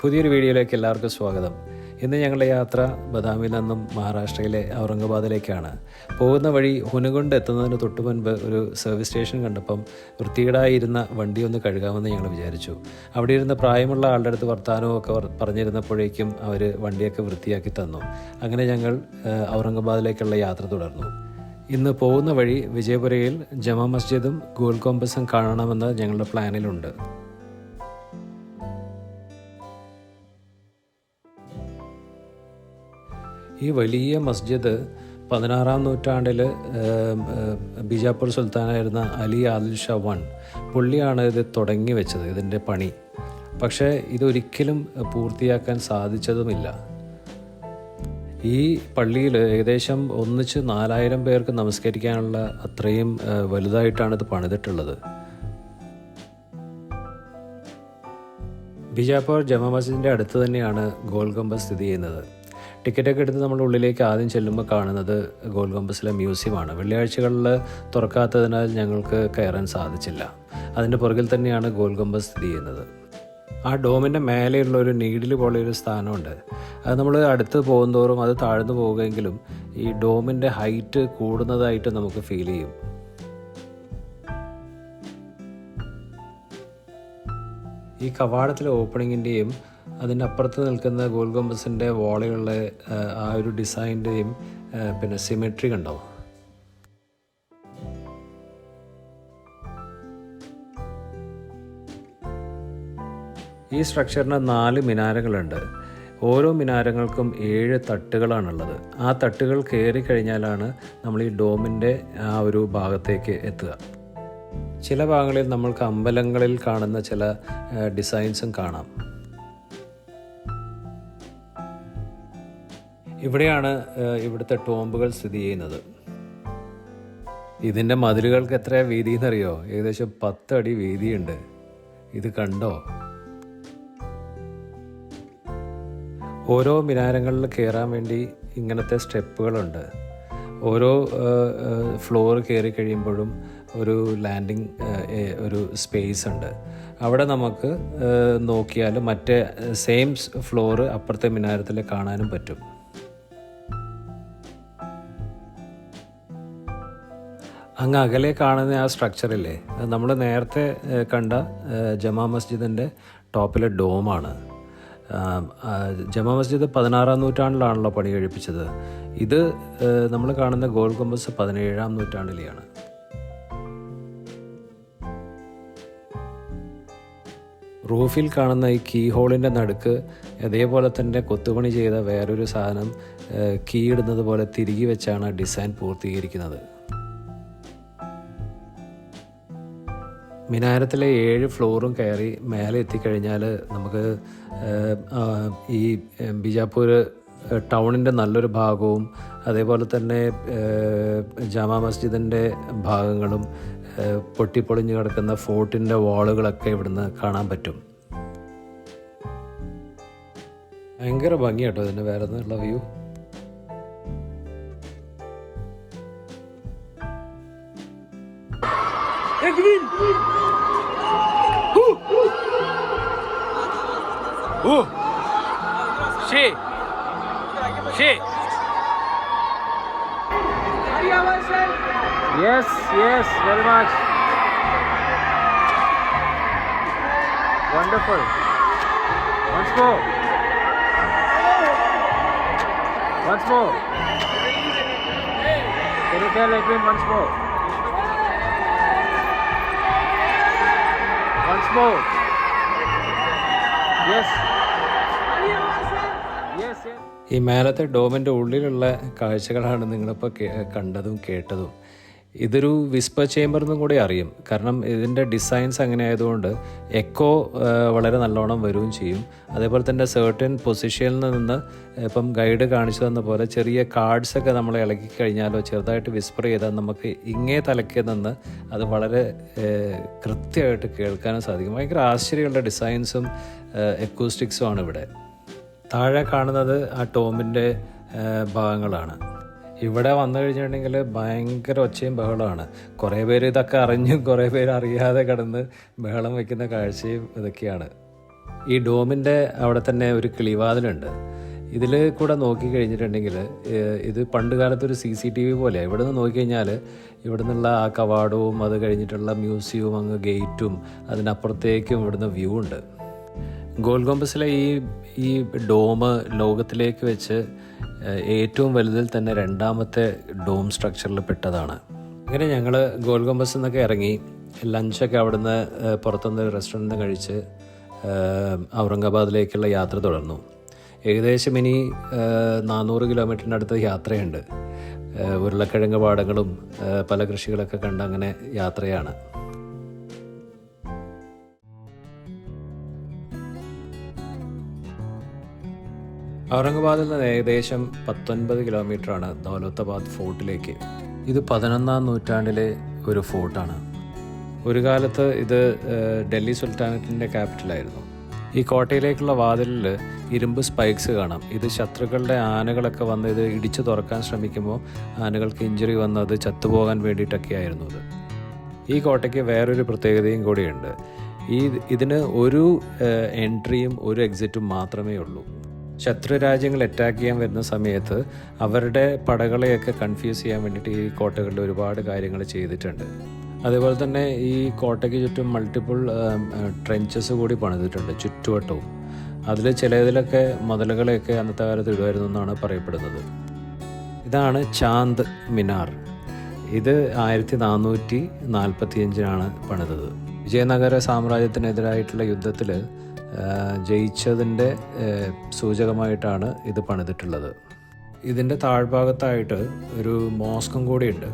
പുതിയൊരു വീഡിയോയിലേക്ക് എല്ലാവർക്കും സ്വാഗതം. ഇന്ന് ഞങ്ങളുടെ യാത്ര ബദാമിൽ നിന്നും മഹാരാഷ്ട്രയിലെ ഔറംഗാബാദിലേക്കാണ്. പോകുന്ന വഴി ഹുനഗുണ്ട് എത്തുന്നതിന് തൊട്ട് മുൻപ് ഒരു സർവീസ് സ്റ്റേഷൻ കണ്ടപ്പം വൃത്തികേടായിരുന്ന വണ്ടി ഒന്ന് കഴുകാമെന്ന് ഞങ്ങൾ വിചാരിച്ചു. അവിടെ ഇരുന്ന് പ്രായമുള്ള ആളുടെ അടുത്ത് വർത്തമാനമൊക്കെ പറഞ്ഞിരുന്നപ്പോഴേക്കും അവർ വണ്ടിയൊക്കെ വൃത്തിയാക്കി തന്നു. അങ്ങനെ ഞങ്ങൾ ഔറംഗാബാദിലേക്കുള്ള യാത്ര തുടർന്നു. ഇന്ന് പോകുന്ന വഴി വിജയപുരയിൽ ജമാ മസ്ജിദും ഗോൾ കോമ്പസും കാണണമെന്ന് ഞങ്ങളുടെ പ്ലാനിലുണ്ട്. ഈ വലിയ മസ്ജിദ് 16-ാം നൂറ്റാണ്ടിൽ ബിജാപ്പൂർ സുൽത്താനായിരുന്ന അലി ആദിൽ ഷാ I പുള്ളിയാണ് ഇത് തുടങ്ങി വെച്ചത്, ഇതിൻ്റെ പണി. പക്ഷേ ഇതൊരിക്കലും പൂർത്തിയാക്കാൻ സാധിച്ചതുമില്ല. ഈ പള്ളിയിൽ ഏകദേശം ഒന്നിച്ച് 4000 പേർക്ക് നമസ്കരിക്കാനുള്ള അത്രയും വലുതായിട്ടാണ് ഇത് പണിതിട്ടുള്ളത്. ബിജാപ്പൂർ ജമാ മസ്ജിദിൻ്റെ അടുത്ത് തന്നെയാണ് ഗോൾ ഗംബസ് സ്ഥിതി ചെയ്യുന്നത്. ടിക്കറ്റൊക്കെ എടുത്ത് നമ്മൾ ഉള്ളിലേക്ക് ആദ്യം ചെല്ലുമ്പോൾ കാണുന്നത് ഗോൾ ഗംബസിലെ മ്യൂസിയമാണ്. വെള്ളിയാഴ്ചകളിൽ തുറക്കാത്തതിനാൽ ഞങ്ങൾക്ക് കയറാൻ സാധിച്ചില്ല. അതിൻ്റെ പുറകിൽ തന്നെയാണ് ഗോൾ ഗംബസ് സ്ഥിതി ചെയ്യുന്നത്. ആ ഡോമിൻ്റെ മേലെയുള്ള ഒരു നീഡിൽ പോലെയൊരു സ്ഥാനമുണ്ട്. അത് നമ്മൾ അടുത്ത് പോകുന്തോറും അത് താഴ്ന്നു പോവുകയെങ്കിലും ഈ ഡോമിൻ്റെ ഹൈറ്റ് കൂടുന്നതായിട്ട് നമുക്ക് ഫീൽ ചെയ്യും. ഈ കവാടത്തിലെ ഓപ്പണിങ്ങിൻ്റെയും അതിൻ്റെ അപ്പുറത്ത് നിൽക്കുന്ന ഗോൾ ഗംബസിൻ്റെ വോളിലുള്ള ആ ഒരു ഡിസൈൻ്റെയും പിന്നെ സിമെട്രി കണ്ടോ. ഈ സ്ട്രക്ചറിന് 4 മിനാരങ്ങളുണ്ട്. ഓരോ മിനാരങ്ങൾക്കും 7 തട്ടുകളാണുള്ളത്. ആ തട്ടുകൾ കയറി കഴിഞ്ഞാലാണ് നമ്മൾ ഈ ഡോമിൻ്റെ ആ ഒരു ഭാഗത്തേക്ക് എത്തുക. ചില ഭാഗങ്ങളിൽ നമ്മൾക്ക് അമ്പലങ്ങളിൽ കാണുന്ന ചില ഡിസൈൻസും കാണാം. ഇവിടെയാണ് ഇവിടുത്തെ ടോംബുകൾ സ്ഥിതി ചെയ്യുന്നത്. ഇതിൻ്റെ മതിലുകൾക്ക് എത്ര വീതി എന്നറിയോ? ഏകദേശം 10 അടി വീതിയുണ്ട്. ഇത് കണ്ടോ? ഓരോ മിനാരങ്ങളിൽ കയറാൻ വേണ്ടി ഇങ്ങനത്തെ സ്റ്റെപ്പുകളുണ്ട്. ഓരോ ഫ്ലോർ കയറി കഴിയുമ്പോഴും ഒരു ലാൻഡിങ് ഒരു സ്പേസ് ഉണ്ട്. അവിടെ നമുക്ക് നോക്കിയാൽ മറ്റേ സെയിം ഫ്ലോർ അപ്പുറത്തെ മിനാരത്തിൽ കാണാനും പറ്റും. അങ്ങ് അകലെ കാണുന്ന ആ സ്ട്രക്ചറില്ലേ, നമ്മൾ നേരത്തെ കണ്ട ജമാ മസ്ജിദിൻ്റെ ടോപ്പിലെ ഡോമാണ്. ജമാ മസ്ജിദ് 16-ാം നൂറ്റാണ്ടിലാണല്ലോ പണി കഴിപ്പിച്ചത്. ഇത് നമ്മൾ കാണുന്ന ഗോൾ ഗംബസ് 17-ാം നൂറ്റാണ്ടിലെയാണ്. റൂഫിൽ കാണുന്ന ഈ കീ ഹോളിൻ്റെ നടുക്ക് അതേപോലെ തന്നെ കൊത്തുപണി ചെയ്ത വേറൊരു സാധനം കീ ഇടുന്നത് പോലെ തിരികെ വെച്ചാണ് ഡിസൈൻ പൂർത്തീകരിക്കുന്നത്. മിനാരത്തിലെ 7 ഫ്ലോറും കയറി മേലെ എത്തിക്കഴിഞ്ഞാൽ നമുക്ക് ഈ ബിജാപ്പൂർ ടൗണിൻ്റെ നല്ലൊരു ഭാഗവും അതേപോലെ തന്നെ ജമാ മസ്ജിദിൻ്റെ ഭാഗങ്ങളും പൊട്ടിപ്പൊളിഞ്ഞ് കിടക്കുന്ന ഫോർട്ടിൻ്റെ വാളുകളൊക്കെ ഇവിടുന്ന് കാണാൻ പറ്റും. ഭയങ്കര ഭംഗിയാട്ടോ ഇതിന് വേറെ നിന്നുള്ള view. Yes, very much. Wonderful. Once more. Can you tell Edwin once more? Once more. Yes. ഈ മേലത്തെ ഡോമിൻ്റെ ഉള്ളിലുള്ള കാഴ്ചകളാണ് നിങ്ങളിപ്പോൾ കണ്ടതും കേട്ടതും. ഇതൊരു വിസ്പർ ചേംബർ എന്നും കൂടി അറിയും. കാരണം ഇതിൻ്റെ ഡിസൈൻസ് അങ്ങനെ ആയതുകൊണ്ട് എക്കോ വളരെ നല്ലോണം വരികയും ചെയ്യും. അതേപോലെ തന്നെ സെർട്ടൻ പൊസിഷനിൽ നിന്ന് ഇപ്പം ഗൈഡ് കാണിച്ചു തന്ന പോലെ ചെറിയ കാർഡ്സൊക്കെ നമ്മൾ ഇളക്കി കഴിഞ്ഞാലോ ചെറുതായിട്ട് വിസ്പർ ചെയ്താൽ നമുക്ക് ഇങ്ങേ തലയ്ക്ക് നിന്ന് അത് വളരെ കൃത്യമായിട്ട് കേൾക്കാനും സാധിക്കും. ഭയങ്കര ആശ്ചര്യമുള്ള ഡിസൈൻസും എക്കോസ്റ്റിക്സും ആണ് ഇവിടെ. താഴെ കാണുന്നത് ആ ടോമിൻ്റെ ഭാഗങ്ങളാണ്. ഇവിടെ വന്നു കഴിഞ്ഞിട്ടുണ്ടെങ്കിൽ ഭയങ്കര ഒച്ചയും ബഹളമാണ്. കുറേ പേര് ഇതൊക്കെ അറിഞ്ഞും കുറേ പേര് അറിയാതെ കിടന്ന് ബഹളം വയ്ക്കുന്ന കാഴ്ചയും ഇതൊക്കെയാണ്. ഈ ഡോമിൻ്റെ അവിടെ തന്നെ ഒരു കിളിവാതിലുണ്ട്. ഇതിൽ കൂടെ നോക്കി കഴിഞ്ഞിട്ടുണ്ടെങ്കിൽ ഇത് പണ്ട് കാലത്തൊരു CCTV പോലെയാണ്. ഇവിടെ നിന്ന് നോക്കിക്കഴിഞ്ഞാൽ ഇവിടെ നിന്നുള്ള ആ കവാടവും അത് കഴിഞ്ഞിട്ടുള്ള മ്യൂസിയവും അങ്ങ് ഗേറ്റും അതിനപ്പുറത്തേക്കും ഇവിടുന്ന് വ്യൂ ഉണ്ട്. ഗോൾ ഗോംബസിലെ ഈ ഡോം ലോകത്തിലേക്ക് വെച്ച് ഏറ്റവും വലുതിൽ തന്നെ 2ാമത്തെ ഡോം സ്ട്രക്ചറിൽ പെട്ടതാണ്. അങ്ങനെ ഞങ്ങൾ ഗോൾ ഗോംബസിൽ നിന്നൊക്കെ ഇറങ്ങി ലഞ്ചൊക്കെ അവിടുന്ന് പുറത്തുനിന്ന് റെസ്റ്റോറൻറ്റിൽ നിന്ന് കഴിച്ച് ഔറംഗാബാദിലേക്കുള്ള യാത്ര തുടർന്നു. ഏകദേശം ഇനി 400 കിലോമീറ്ററിൻ്റെ അടുത്ത് യാത്രയുണ്ട്. ഉരുളക്കിഴങ്ങ് പാടങ്ങളും പല കൃഷികളൊക്കെ കണ്ട് അങ്ങനെ യാത്രയാണ്. ഔറംഗാബാദിൽ നിന്ന് ഏകദേശം 19 കിലോമീറ്ററാണ് ദൗലത്താബാദ് ഫോർട്ടിലേക്ക്. ഇത് 11ാം നൂറ്റാണ്ടിലെ ഒരു ഫോർട്ടാണ്. ഒരു കാലത്ത് ഇത് ഡൽഹി സുൽത്താനറ്റിൻ്റെ ക്യാപിറ്റലായിരുന്നു. ഈ കോട്ടയിലേക്കുള്ള വാതിലിൽ ഇരുമ്പ് സ്പൈക്സ് കാണാം. ഇത് ശത്രുക്കളുടെ ആനകളൊക്കെ വന്ന് ഇത് ഇടിച്ചു തുറക്കാൻ ശ്രമിക്കുമ്പോൾ ആനകൾക്ക് ഇഞ്ചുറി വന്ന് അത് ചത്തുപോകാൻ വേണ്ടിയിട്ടൊക്കെയായിരുന്നു ഇത്. ഈ കോട്ടയ്ക്ക് വേറൊരു പ്രത്യേകതയും കൂടിയുണ്ട്. ഇതിന് ഒരു എൻട്രിയും ഒരു എക്സിറ്റും മാത്രമേ ഉള്ളൂ. ശത്രു രാജ്യങ്ങൾ അറ്റാക്ക് ചെയ്യാൻ വരുന്ന സമയത്ത് അവരുടെ പടകളെയൊക്കെ കൺഫ്യൂസ് ചെയ്യാൻ വേണ്ടിയിട്ട് ഈ കോട്ടകളിൽ ഒരുപാട് കാര്യങ്ങൾ ചെയ്തിട്ടുണ്ട്. അതേപോലെ തന്നെ ഈ കോട്ടയ്ക്ക് ചുറ്റും മൾട്ടിപ്പിൾ ട്രെഞ്ചസ് കൂടി പണിതിട്ടുണ്ട് ചുറ്റുവട്ടവും. അതിൽ ചിലതിലൊക്കെ മുതലുകളെയൊക്കെ അന്നത്തെ കാലത്ത് ഇടുമായിരുന്നു എന്നാണ് പറയപ്പെടുന്നത്. ഇതാണ് ചാന്ദ് മിനാർ. ഇത് 1445 പണിതത്. വിജയനഗര സാമ്രാജ്യത്തിനെതിരായിട്ടുള്ള യുദ്ധത്തിൽ ജയിച്ചതിൻ്റെ സൂചകമായിട്ടാണ് ഇത് പണിതിട്ടുള്ളത്. ഇതിൻ്റെ താഴ്ഭാഗത്തായിട്ട് ഒരു മോസ്കും കൂടിയുണ്ട്.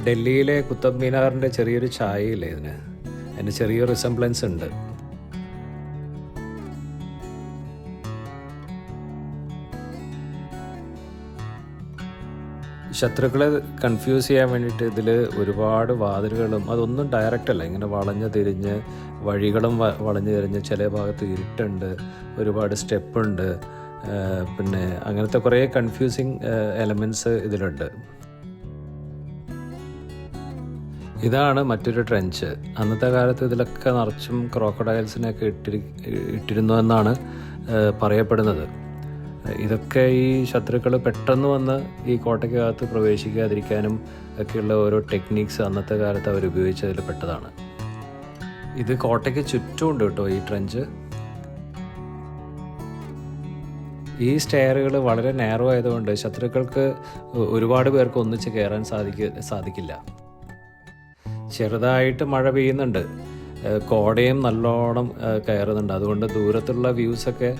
ഡൽഹിയിലെ കുത്തബ് മീനാറിൻ്റെ ചെറിയൊരു ഛായയില്ലേ അതിന് ചെറിയൊരു റിസംബ്ലൻസ് ഉണ്ട്. ശത്രുക്കളെ കൺഫ്യൂസ് ചെയ്യാൻ വേണ്ടിയിട്ട് ഇതിൽ ഒരുപാട് വാതിലുകളും, അതൊന്നും ഡയറക്റ്റ് അല്ല, ഇങ്ങനെ വളഞ്ഞു തിരിഞ്ഞ് വഴികളും വളഞ്ഞു തിരിഞ്ഞ് ചില ഭാഗത്ത് ഇരുട്ടുണ്ട്, ഒരുപാട് സ്റ്റെപ്പുണ്ട്, പിന്നെ അങ്ങനത്തെ കുറേ കൺഫ്യൂസിങ് എലമെൻറ്റ്സ് ഇതിലുണ്ട്. ഇതാണ് മറ്റൊരു ട്രെഞ്ച്. അന്നത്തെ കാലത്ത് ഇതിലൊക്കെ നിറച്ചും ക്രോക്കഡൈൽസിനെയൊക്കെ ഇട്ടിരുന്നു എന്നാണ് പറയപ്പെടുന്നത്. ഇതൊക്കെ ഈ ശത്രുക്കൾ പെട്ടെന്ന് വന്ന് ഈ കോട്ടയ്ക്കകത്ത് പ്രവേശിക്കാതിരിക്കാനും ഒക്കെയുള്ള ഓരോ ടെക്നിക്സ് അന്നത്തെ കാലത്ത് അവർ ഉപയോഗിച്ചതിൽ പെട്ടതാണ്. ഇത് കോട്ടയ്ക്ക് ചുറ്റുമുണ്ട് കേട്ടോ ഈ ട്രെഞ്ച്. ഈ സ്റ്റെയറുകൾ വളരെ നാരോ ആയതുകൊണ്ട് ശത്രുക്കൾക്ക് ഒരുപാട് പേർക്ക് ഒന്നിച്ച് കയറാൻ സാധിക്കില്ല. ചെറുതായിട്ട് മഴ പെയ്യുന്നുണ്ട്, കോടയും നല്ലോണം കയറുന്നുണ്ട്. അതുകൊണ്ട് ദൂരത്തുള്ള വ്യൂസൊക്കെ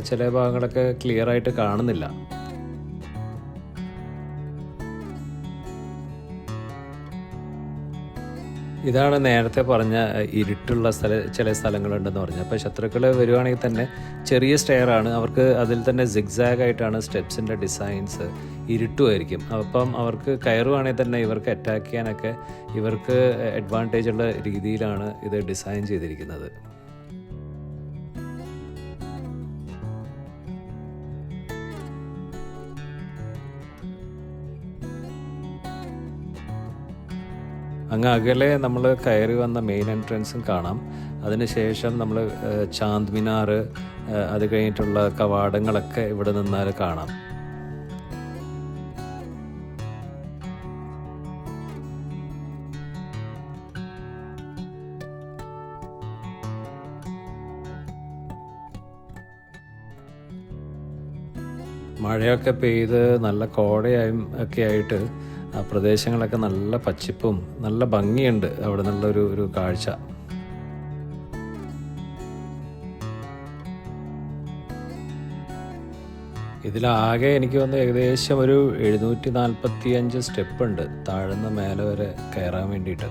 ചില ഭാഗങ്ങളൊക്കെ ക്ലിയർ ആയിട്ട് കാണുന്നില്ല. ഇതാണ് നേരത്തെ പറഞ്ഞ ഇരുട്ടുള്ള ചില സ്ഥലങ്ങളുണ്ടെന്ന് പറഞ്ഞു. അപ്പോൾ ശത്രുക്കൾ വരുവാണെങ്കിൽ തന്നെ ചെറിയ സ്റ്റെയറാണ്, അവർക്ക് അതിൽ തന്നെ സിഗ്സാഗ് ആയിട്ടാണ് സ്റ്റെപ്സിൻ്റെ ഡിസൈൻസ്, ഇരുട്ടുമായിരിക്കും. അപ്പം അവർക്ക് കയറുവാണെങ്കിൽ തന്നെ ഇവർക്ക് അറ്റാക്ക് ചെയ്യാനൊക്കെ ഇവർക്ക് അഡ്വാൻറ്റേജ് ഉള്ള രീതിയിലാണ് ഇത് ഡിസൈൻ ചെയ്തിരിക്കുന്നത്. അങ്ങ് അകലെ നമ്മൾ കയറി വന്ന മെയിൻ എൻട്രൻസും കാണാം. അതിനുശേഷം നമ്മൾ ചാന്ദ് മിനാർ, അത് കഴിഞ്ഞിട്ടുള്ള കവാടങ്ങളൊക്കെ ഇവിടെ നിന്നാൽ കാണാം. മഴയൊക്കെ പെയ്ത് നല്ല കോടയായും ഒക്കെ ആയിട്ട് ആ പ്രദേശങ്ങളൊക്കെ നല്ല പച്ചിപ്പും നല്ല ഭംഗിയുണ്ട് അവിടെ നിന്നുള്ള ഒരു കാഴ്ച. ഇതിലാകെ എനിക്ക് വന്ന് ഏകദേശം ഒരു 745 സ്റ്റെപ്പ് ഉണ്ട് താഴ്ന്ന മേലെ വരെ കയറാൻ വേണ്ടിയിട്ട്.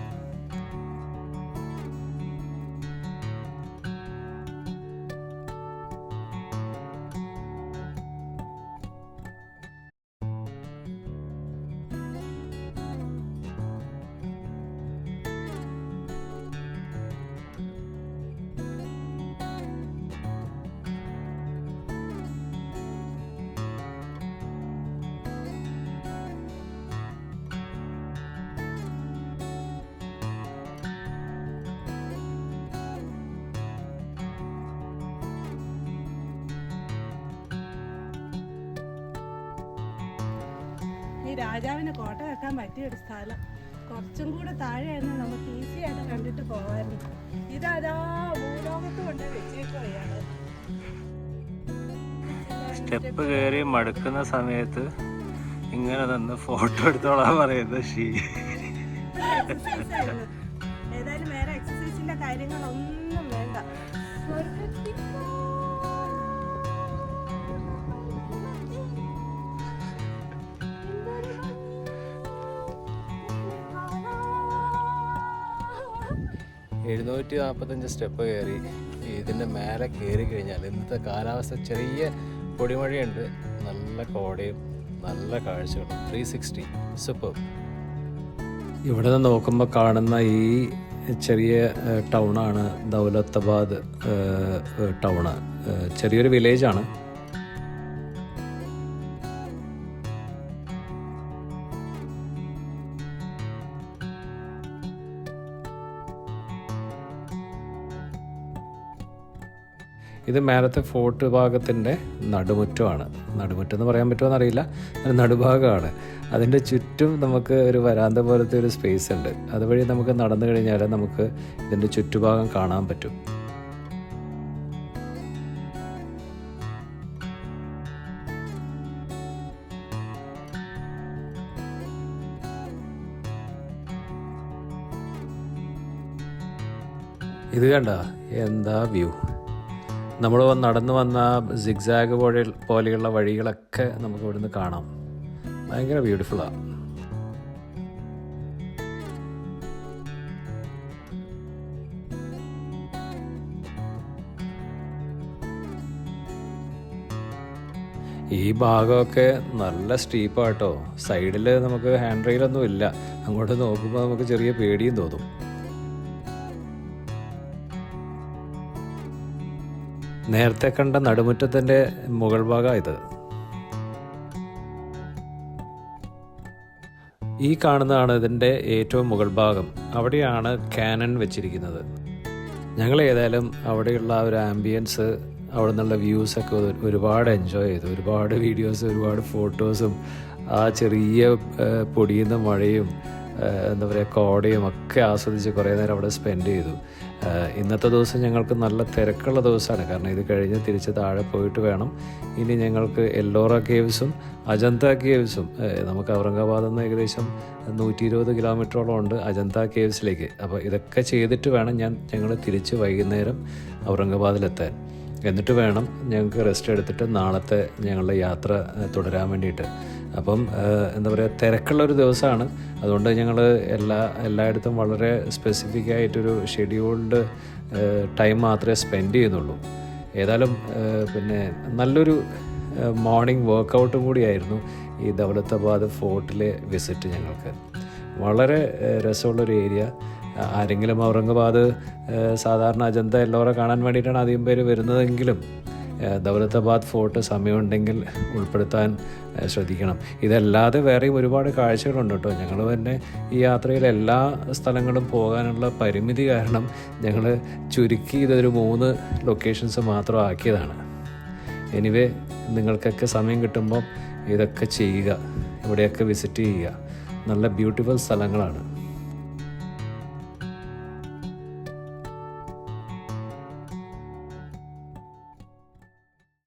ഈ രാജാവിന് കോട്ട വെക്കാൻ പറ്റിയ ഒരു സ്ഥലം. കുറച്ചും കൂടെ താഴെയായിരുന്നു നമുക്ക് ഈസി ആയിട്ട് കണ്ടിട്ട് പോകാമായിരുന്നു. ഇതാ ഭൂലോകത്ത് കൊണ്ട് വെച്ചേക്കുകയാണ്. സ്റ്റെപ്പ് കയറി മടുക്കുന്ന സമയത്ത് ഇങ്ങനെ നിന്ന് ഫോട്ടോ എടുത്തോളാൻ പറയുന്നത് ഏതായാലും വേറെ എക്സസൈസിന്റെ കാര്യങ്ങളൊന്നും വേണ്ട. എഴുന്നൂറ്റി 45 സ്റ്റെപ്പ് കയറി ഇതിൻ്റെ മേലെ കയറി കഴിഞ്ഞാൽ ഇന്നത്തെ കാലാവസ്ഥ ചെറിയ പൊടിമഴയുണ്ട്, നല്ല കോടയും നല്ല കാഴ്ചകളും. 360 സൂപ്പർ. ഇവിടെ നിന്ന് നോക്കുമ്പോൾ കാണുന്ന ഈ ചെറിയ ടൗണാണ് ദൗലത്താബാദ് ടൗണ്. ചെറിയൊരു വില്ലേജാണ്. ഇത് മേലത്തെ ഫോർട്ട് ഭാഗത്തിൻ്റെ നടുമുറ്റമാണ്. നടുമുറ്റം എന്ന് പറയാൻ പറ്റുമോ എന്നറിയില്ല, നടുഭാഗമാണ്. അതിൻ്റെ ചുറ്റും നമുക്ക് ഒരു വരാന്ത പോലത്തെ ഒരു സ്പേസ് ഉണ്ട്. അതുവഴി നമുക്ക് നടന്നു കഴിഞ്ഞാൽ നമുക്ക് ഇതിൻ്റെ ചുറ്റുഭാഗം കാണാൻ പറ്റും. ഇത് കണ്ട എന്താ വ്യൂ! നമ്മൾ നടന്നു വന്ന സിഗ്സാഗ് പോലെയുള്ള വഴികളൊക്കെ നമുക്ക് ഇവിടുന്ന് കാണാം. ഭയങ്കര ബ്യൂട്ടിഫുള്ളാണ്. ഈ ഭാഗമൊക്കെ നല്ല സ്റ്റീപ്പാട്ടോ. സൈഡിൽ നമുക്ക് ഹാൻഡ് റെയിലൊന്നും ഇല്ല. അങ്ങോട്ട് നോക്കുമ്പോൾ നമുക്ക് ചെറിയ പേടിയും തോന്നും. നേരത്തെ കണ്ട നടുമുറ്റത്തിൻ്റെ മുകൾ ഭാഗം ഇത്. ഈ കാണുന്നതാണ് ഇതിൻ്റെ ഏറ്റവും മുകൾ ഭാഗം. അവിടെയാണ് കാനൺ വെച്ചിരിക്കുന്നത്. ഞങ്ങൾ ഏതായാലും അവിടെയുള്ള ഒരു ആംബിയൻസ്, അവിടെ നിന്നുള്ള വ്യൂസൊക്കെ ഒരുപാട് എൻജോയ് ചെയ്തു. ഒരുപാട് വീഡിയോസ്, ഒരുപാട് ഫോട്ടോസും ആ ചെറിയ പൊടിയുന്ന മഴയും എന്താ പറയുക കോടയും ഒക്കെ ആസ്വദിച്ച് കുറേ നേരം അവിടെ സ്പെൻഡ് ചെയ്തു. ഇന്നത്തെ ദിവസം ഞങ്ങൾക്ക് നല്ല തിരക്കുള്ള ദിവസമാണ്. കാരണം ഇത് കഴിഞ്ഞ് തിരിച്ച് താഴെ പോയിട്ട് വേണം ഇനി ഞങ്ങൾക്ക് എല്ലോറ കേവ്സും അജന്ത കേവ്സും. നമുക്ക് ഔറംഗാബാദിൽ നിന്ന് ഏകദേശം 120 കിലോമീറ്ററോളം ഉണ്ട് അജന്ത കേവ്സിലേക്ക്. അപ്പോൾ ഇതൊക്കെ ചെയ്തിട്ട് വേണം ഞങ്ങൾ തിരിച്ച് വൈകുന്നേരം ഔറംഗാബാദിലെത്താൻ. എന്നിട്ട് വേണം ഞങ്ങൾക്ക് റെസ്റ്റ് എടുത്തിട്ട് നാളത്തെ ഞങ്ങളുടെ യാത്ര തുടരാൻ വേണ്ടിയിട്ട്. അപ്പം എന്താ പറയുക, തിരക്കുള്ളൊരു ദിവസമാണ്. അതുകൊണ്ട് ഞങ്ങൾ എല്ലായിടത്തും വളരെ സ്പെസിഫിക് ആയിട്ടൊരു ഷെഡ്യൂൾഡ് ടൈം മാത്രമേ സ്പെൻഡ് ചെയ്യുന്നുള്ളൂ. ഏതായാലും പിന്നെ നല്ലൊരു മോർണിംഗ് വർക്കൗട്ടും കൂടിയായിരുന്നു ഈ ദൗലത്താബാദ് ഫോർട്ടിലെ വിസിറ്റ്. ഞങ്ങൾക്ക് വളരെ രസമുള്ളൊരു ഏരിയ. ആരെങ്കിലും ഔറംഗാബാദ് സാധാരണ അജന്ത എല്ലോറ കാണാൻ വേണ്ടിയിട്ടാണ് അധികം പേര് വരുന്നതെങ്കിലും ദൗലത്താബാദ് ഫോർട്ട് സമയമുണ്ടെങ്കിൽ ഉൾപ്പെടുത്താൻ ശ്രദ്ധിക്കണം. ഇതല്ലാതെ വേറെയും ഒരുപാട് കാഴ്ചകളുണ്ട് കേട്ടോ. ഞങ്ങൾ തന്നെ ഈ യാത്രയിൽ എല്ലാ സ്ഥലങ്ങളും പോകാനുള്ള പരിമിതി കാരണം ഞങ്ങൾ ചുരുക്കി ഇതൊരു 3 ലൊക്കേഷൻസ് മാത്രം ആക്കിയതാണ്. എനിവേ, നിങ്ങൾക്കൊക്കെ സമയം കിട്ടുമ്പോൾ ഇതൊക്കെ ചെയ്യുക, ഇവിടെയൊക്കെ വിസിറ്റ് ചെയ്യുക. നല്ല ബ്യൂട്ടിഫുൾ സ്ഥലങ്ങളാണ്.